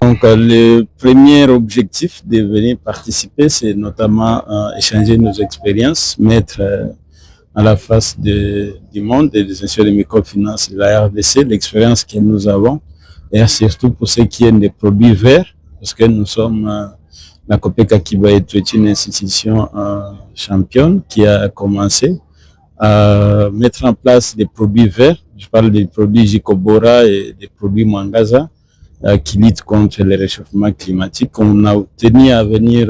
Donc, le premier objectif de venir participer, c'est notamment échanger nos expériences, mettre à la face du monde et des institutions de microfinance de la RDC l'expérience que nous avons, et surtout pour ce qui est des produits verts, parce que nous sommes, la COPECA Kiba est une institution championne qui a commencé à mettre en place des produits verts. Je parle des produits Jikobora et des produits Mwangaza qui luttent contre le réchauffement climatique. On a tenu à venir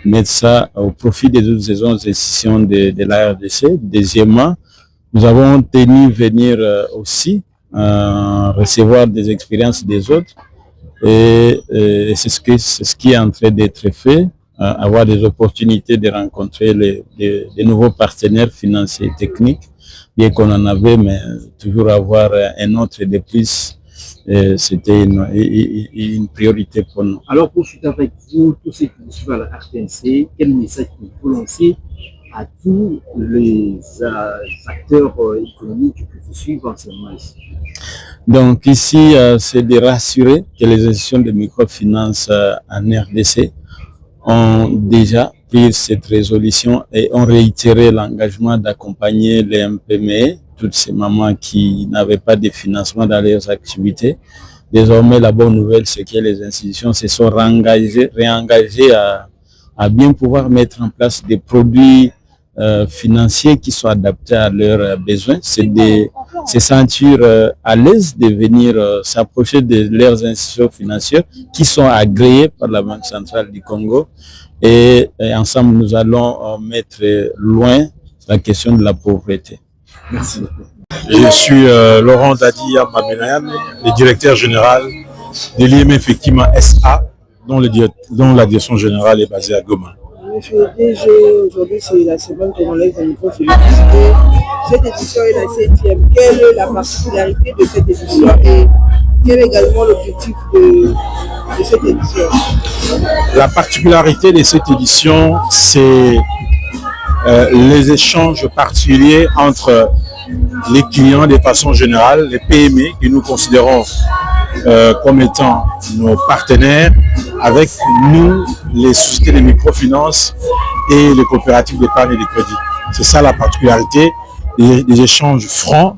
mettre ça au profit des autres institutions de la RDC. Deuxièmement, nous avons tenu à venir aussi recevoir des expériences des autres, et c'est ce qui est en train d'être fait, avoir des opportunités de rencontrer des nouveaux partenaires financiers et techniques, bien qu'on en avait, mais toujours avoir un autre de plus, c'était une priorité pour nous. Alors, pour suivre avec vous, tous ceux qui vous suivent à la RTNC, quel message vous lancez à tous les acteurs économiques qui vous suivent en ce moment ici? Donc ici, c'est de rassurer que les institutions de microfinance en RDC ont déjà pris cette résolution et ont réitéré l'engagement d'accompagner les MPME, toutes ces mamans qui n'avaient pas de financement dans leurs activités. Désormais, la bonne nouvelle, c'est que les institutions se sont réengagées à bien pouvoir mettre en place des produits financiers qui sont adaptés à leurs besoins. C'est de se sentir à l'aise de venir s'approcher de leurs institutions financières qui sont agréées par la Banque centrale du Congo. Et ensemble, nous allons mettre loin la question de la pauvreté. Merci. Je suis Laurent Dadi Mamenayan, le directeur général de l'IM effectivement SA, dont la direction générale est basée à Goma. Monsieur le DG, aujourd'hui c'est la semaine congolaise de microfinance. Cette édition est la 7e. Quelle est la particularité de cette édition et quel est également l'objectif de cette édition? La particularité de cette édition, c'est les échanges particuliers entre les clients de façon générale, les PME que nous considérons comme étant nos partenaires, avec nous, les sociétés de microfinance et les coopératives d'épargne et de crédit. C'est ça la particularité des échanges francs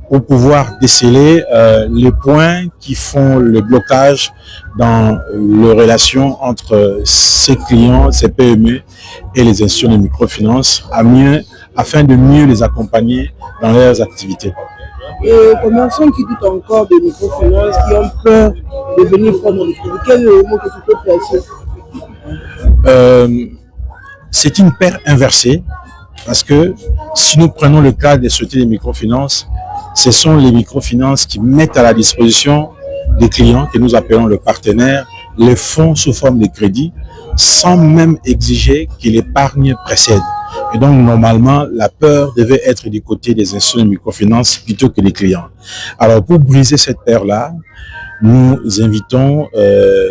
pour pouvoir déceler les points qui font le blocage dans les relations entre ces clients, ces PME et les institutions de microfinance afin de mieux les accompagner dans leurs activités. Et combien sont qui doutent encore des microfinances, qui ont peur de venir prendre le crédit? Quel est le mot que tu peux placer? C'est une paire inversée, parce que si nous prenons le cas des sociétés de microfinance, ce sont les microfinances qui mettent à la disposition des clients, que nous appelons le partenaire, les fonds sous forme de crédit, sans même exiger que l'épargne précède. Et donc, normalement, la peur devait être du côté des institutions de microfinance plutôt que des clients. Alors, pour briser cette peur-là, nous invitons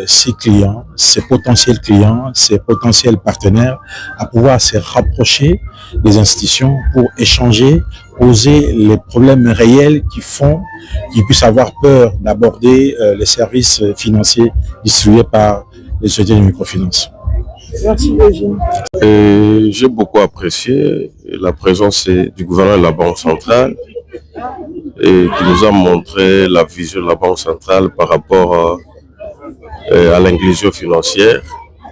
ces clients, ces potentiels clients, ces potentiels partenaires à pouvoir se rapprocher des institutions pour échanger, poser les problèmes réels qui font qu'ils puissent avoir peur d'aborder les services financiers distribués par les sociétés de microfinance. Merci, Régine. J'ai beaucoup apprécié la présence du gouverneur de la Banque centrale et qui nous a montré la vision de la Banque centrale par rapport à l'inclusion financière.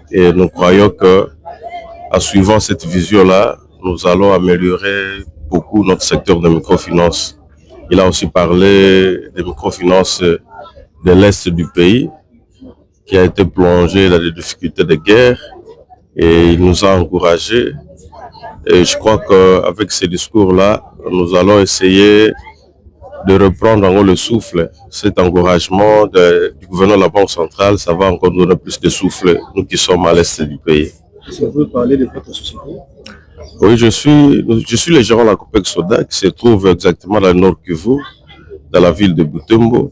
Et nous croyons que, en suivant cette vision-là, nous allons améliorer beaucoup notre secteur de microfinance. Il a aussi parlé des microfinances de l'Est du pays, qui a été plongé dans des difficultés de guerre. Et il nous a encouragés. Et je crois qu'avec ces discours-là, nous allons essayer de reprendre encore le souffle. Cet encouragement du gouverneur de la Banque centrale, ça va encore donner plus de souffle, nous qui sommes à l'est du pays. Si vous pouvez parler de votre société? Oui, je suis le gérant de la COPEC Soda qui se trouve exactement dans le Nord Kivu, dans la ville de Butembo,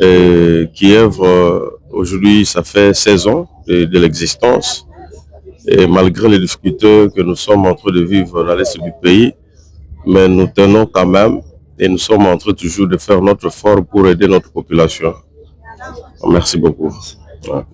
et qui œuvre aujourd'hui, ça fait 16 ans de l'existence. Et malgré les difficultés que nous sommes en train de vivre dans l'est du pays, mais nous tenons quand même et nous sommes en train toujours de faire notre effort pour aider notre population. Merci beaucoup. Ouais.